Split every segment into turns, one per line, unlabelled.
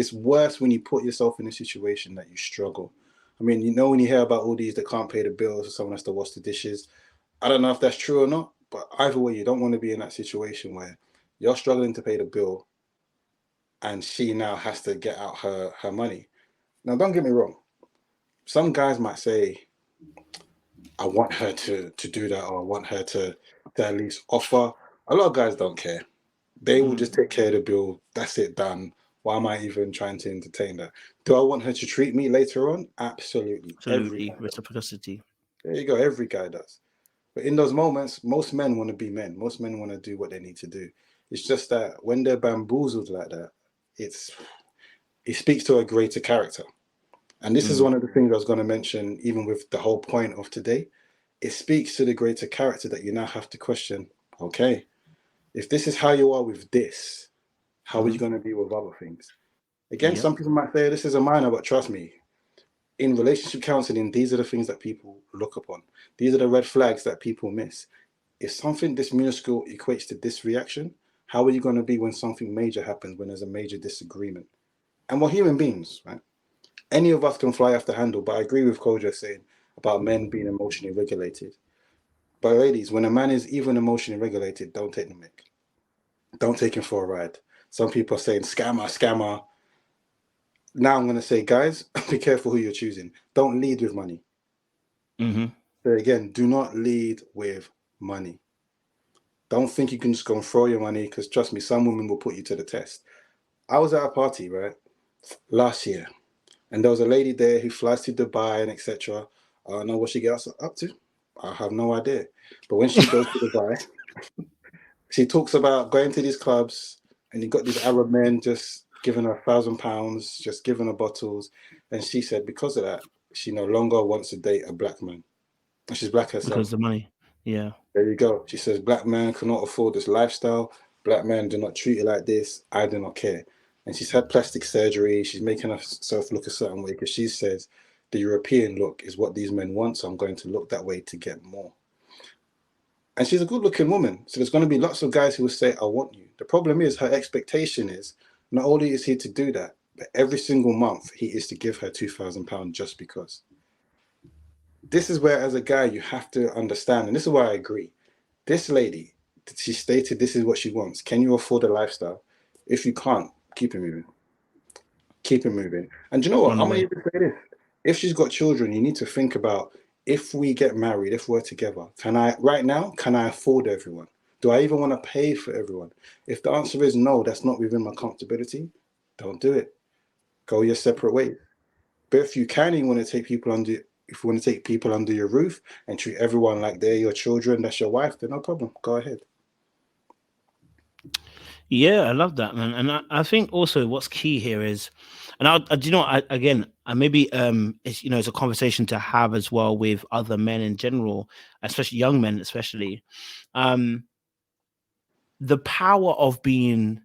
It's worse when you put yourself in a situation that you struggle. I mean, when you hear about all these that can't pay the bills or someone has to wash the dishes, I don't know if that's true or not, but either way, you don't want to be in that situation where you're struggling to pay the bill and she now has to get out her money. Now, don't get me wrong. Some guys might say, I want her to do that, or I want her to at least offer. A lot of guys don't care. They will just take care of the bill. That's it, done. Why am I even trying to entertain that? Do I want her to treat me later on? Absolutely.
Absolutely. Reciprocity.
There you go. Every guy does. But in those moments, most men want to be men. Most men want to do what they need to do. It's just that when they're bamboozled like that, it speaks to a greater character. And this is one of the things I was going to mention, even with the whole point of today. It speaks to the greater character that you now have to question, okay, if this is how you are with this, how are you going to be with other things? Again, some people might say this is a minor, but trust me, in relationship counseling, these are the things that people look upon. These are the red flags that people miss. If something this minuscule equates to this reaction, how are you going to be when something major happens, when there's a major disagreement? And we're human beings, right? Any of us can fly off the handle, but I agree with Koja saying about men being emotionally regulated. But ladies, when a man is even emotionally regulated, don't take the mic. Don't take him for a ride. Some people are saying scammer, scammer. Now I'm going to say, guys, be careful who you're choosing. Don't lead with money. So again, do not lead with money. Don't think you can just go and throw your money, because trust me, some women will put you to the test. I was at a party, right, last year, and there was a lady there who flies to Dubai and etc. I don't know what she gets up to. I have no idea. But when she goes to Dubai, she talks about going to these clubs, and you got these Arab men just giving her £1,000, just giving her bottles. And she said because of that, she no longer wants to date a black man. And she's black herself.
Because the money. Yeah.
There you go. She says, black man cannot afford this lifestyle. Black men do not treat it like this. I do not care. And she's had plastic surgery. She's making herself look a certain way because she says the European look is what these men want. So I'm going to look that way to get more. And she's a good looking woman. So there's going to be lots of guys who will say, I want you. The problem is her expectation is not only is he to do that, but every single month he is to give her £2,000 just because. This is where, as a guy, you have to understand, and this is why I agree. This lady, she stated this is what she wants. Can you afford a lifestyle? If you can't, keep it moving. Keep it moving. And do you know what? I'm going to even say this. If she's got children, you need to think about, if we get married, if we're together, can I afford everyone? Do I even want to pay for everyone? If the answer is no, that's not within my comfortability, don't do it. Go your separate ways. But if you can, you want to take people under, if you want to take people under your roof and treat everyone like they're your children, that's your wife, then no problem. Go ahead.
Yeah, I love that, man. And I think also what's key here is, and do you know, maybe it's, it's a conversation to have as well with other men in general, especially young men, especially, the power of being.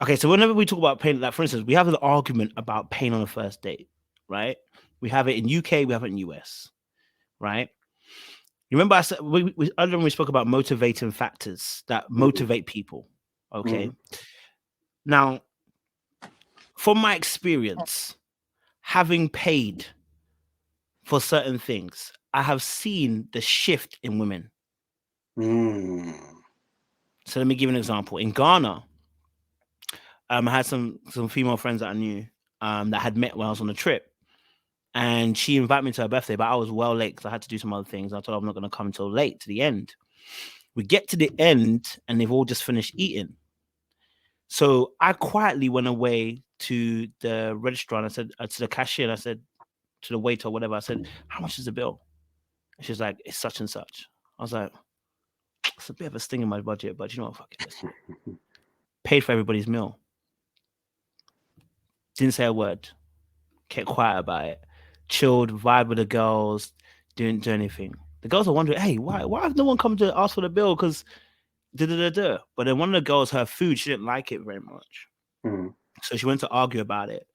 Okay, so whenever we talk about pain, like for instance, we have an argument about pain on the first date, right? We have it in UK, we have it in US, right? You remember I said earlier when we spoke about motivating factors that motivate people. Okay. Now, from my experience, having paid for certain things, I have seen the shift in women. So let me give you an example. In Ghana, I had some female friends that I knew that had met when I was on a trip. And she invited me to her birthday, but I was well late because I had to do some other things. I told her I'm not going to come until late to the end. We get to the end and they've all just finished eating. So I quietly went away to the register. I said to the cashier, and I said to the waiter or whatever, I said, how much is the bill? And she's like, it's such and such. I was like, it's a bit of a sting in my budget, but you know what, fuck it. Paid for everybody's meal. Didn't say a word. Kept quiet about it. Chilled, vibe with the girls, didn't do anything. The girls are wondering, hey, why has no one come to ask for the bill? Because da-da-da-da. But then one of the girls, her food, she didn't like it very much. So she went to argue about it.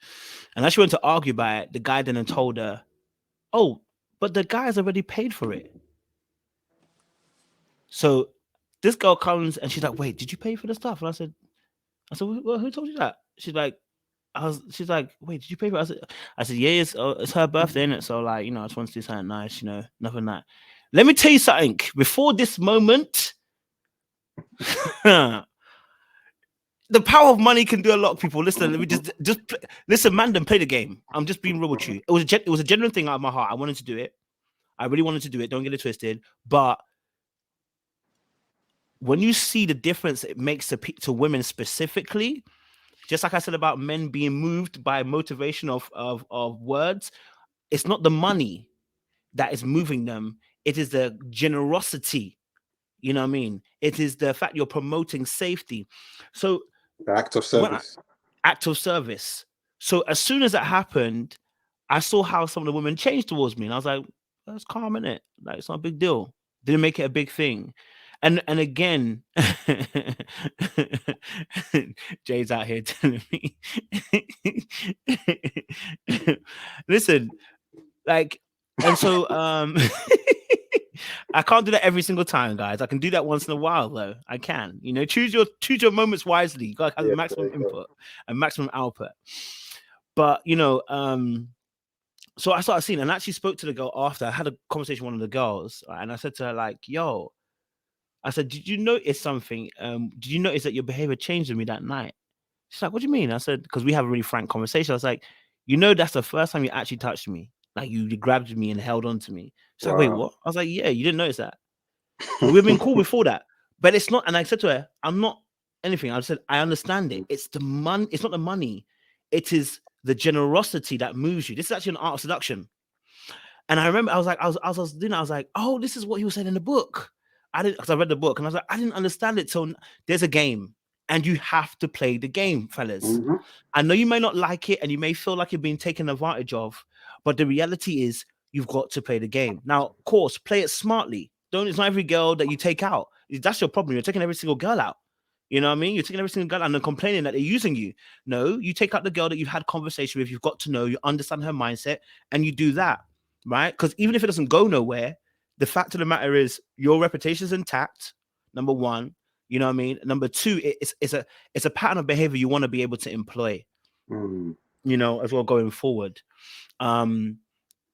And as she went to argue about it, the guy then told her, oh, but the guy's already paid for it. So this girl comes and she's like, wait, did you pay for the stuff? And I said, I said, well, who told you that? She's like, she's like, wait, did you pay for it? I said, yeah, it's her birthday, innit? So like, I just want to do something nice, nothing that. Let me tell you something. Before this moment, the power of money can do a lot of people. Listen, let me just listen, man. Then play the game. I'm just being real with you. It was a genuine thing out of my heart. I wanted to do it. I really wanted to do it. Don't get it twisted. But when you see the difference it makes to women specifically, just like I said about men being moved by motivation of words, it's not the money that is moving them. It is the generosity. You know what I mean? It is the fact you're promoting safety. So
The act of service.
Act of service. So as soon as that happened, I saw how some of the women changed towards me, and I was like, "That's calm, innit? Like it's not a big deal." Didn't make it a big thing. And again, Jay's out here telling me, listen, like, and so I can't do that every single time, guys. I can do that once in a while, though. I can, choose your moments wisely. You got to have maximum input and maximum output. But so I started seeing, and I actually spoke to the girl after. I had a conversation with one of the girls, right, and I said to her, like, "Yo," I said, "Did you notice something? Did you notice that your behavior changed with me that night?" She's like, "What do you mean?" I said, "Because we have a really frank conversation." I was like, "That's the first time you actually touched me. Like you grabbed me and held on to me." She's like, "Wait, what?" I was like, "Yeah, you didn't notice that. But we've been cool before that. But it's not." And I said to her, "I'm not anything." I said, "I understand it. It's the money. It's not the money. It is the generosity that moves you. This is actually an art of seduction." And I remember I was like, I was doing it. I was like, "Oh, this is what he was saying in the book." I didn't, because I read the book, and I was like, I didn't understand it. So there's a game, and you have to play the game, fellas. I know you may not like it, and you may feel like you're being taken advantage of, but the reality is you've got to play the game. Now, of course, play it smartly. It's not every girl that you take out. That's your problem. You're taking every single girl out. You know what I mean? You're taking every single girl out and then complaining that they're using you. No, you take out the girl that you've had conversation with, you've got to know, you understand her mindset, and you do that, right? Because even if it doesn't go nowhere, the fact of the matter is your reputation is intact, number one. You know what I mean? Number two, it's a pattern of behavior you want to be able to employ, as well going forward. And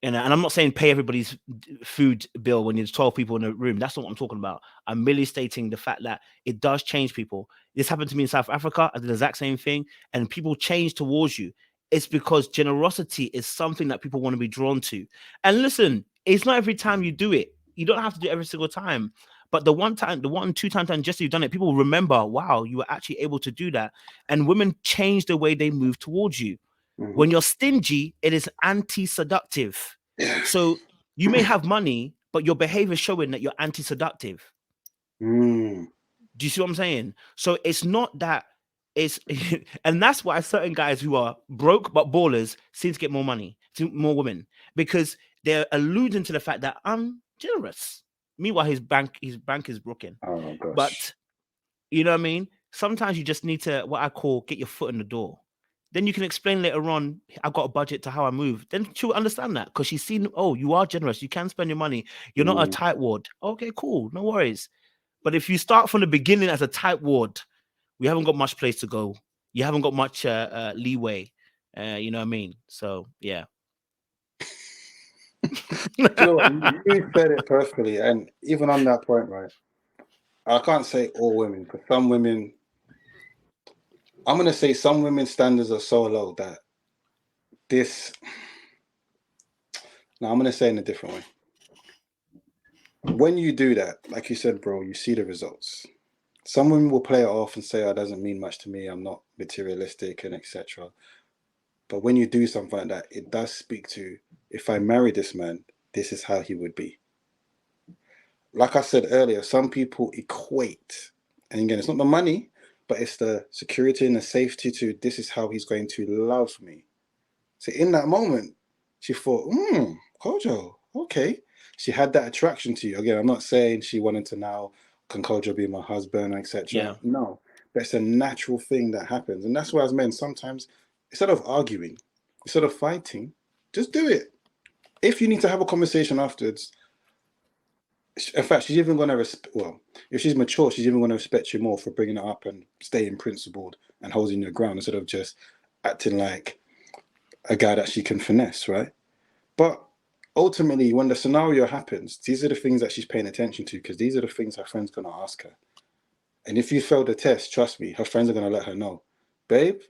I'm not saying pay everybody's food bill when there's 12 people in a room. That's not what I'm talking about. I'm merely stating the fact that it does change people. This happened to me in South Africa. I did the exact same thing, and people change towards you. It's because generosity is something that people want to be drawn to. And listen, it's not every time you do it. You don't have to do it every single time. But the one, two times just you've done it, people remember, wow, you were actually able to do that. And women change the way they move towards you. When you're stingy, it is anti-seductive. So you may have money, but your behavior is showing that you're anti-seductive. Do you see what I'm saying? So it's not that it's, and that's why certain guys who are broke but ballers seem to get more money, to more women, because they're alluding to the fact that I'm generous. Meanwhile, his bank is broken.
Oh gosh.
But you know what I mean? Sometimes you just need to, what I call, get your foot in the door. Then you can explain later on, I've got a budget to how I move. Then she'll understand that because she's seen, oh, you are generous. You can spend your money. You're not a tightwad. Okay, cool. No worries. But if you start from the beginning as a tightwad, we haven't got much place to go. You haven't got much leeway. You know what I mean? So, yeah.
You know what? You said it perfectly. And even on that point, right, I can't say all women, because some women, I'm going to say some women's standards are so low that now I'm going to say it in a different way. When you do that, like you said, bro, you see the results. Some women will play it off and say, oh, it doesn't mean much to me. I'm not materialistic and etc. But when you do something like that, it does speak to, if I marry this man, this is how he would be. Like I said earlier, some people equate, and again, it's not the money, but it's the security and the safety to, this is how he's going to love me. So in that moment, she thought, Kojo, okay. She had that attraction to you. Again, I'm not saying she wanted to now, can Kojo be my husband, etc.
Yeah.
No, but it's a natural thing that happens. And that's why as men, sometimes, instead of arguing, instead of fighting, just do it. If you need to have a conversation afterwards, in fact, she's even going to if she's mature, she's even going to respect you more for bringing it up and staying principled and holding your ground instead of just acting like a guy that she can finesse, right? But ultimately, when the scenario happens, these are the things that she's paying attention to, because these are the things her friend's going to ask her. And if you fail the test, trust me, her friends are going to let her know, babe,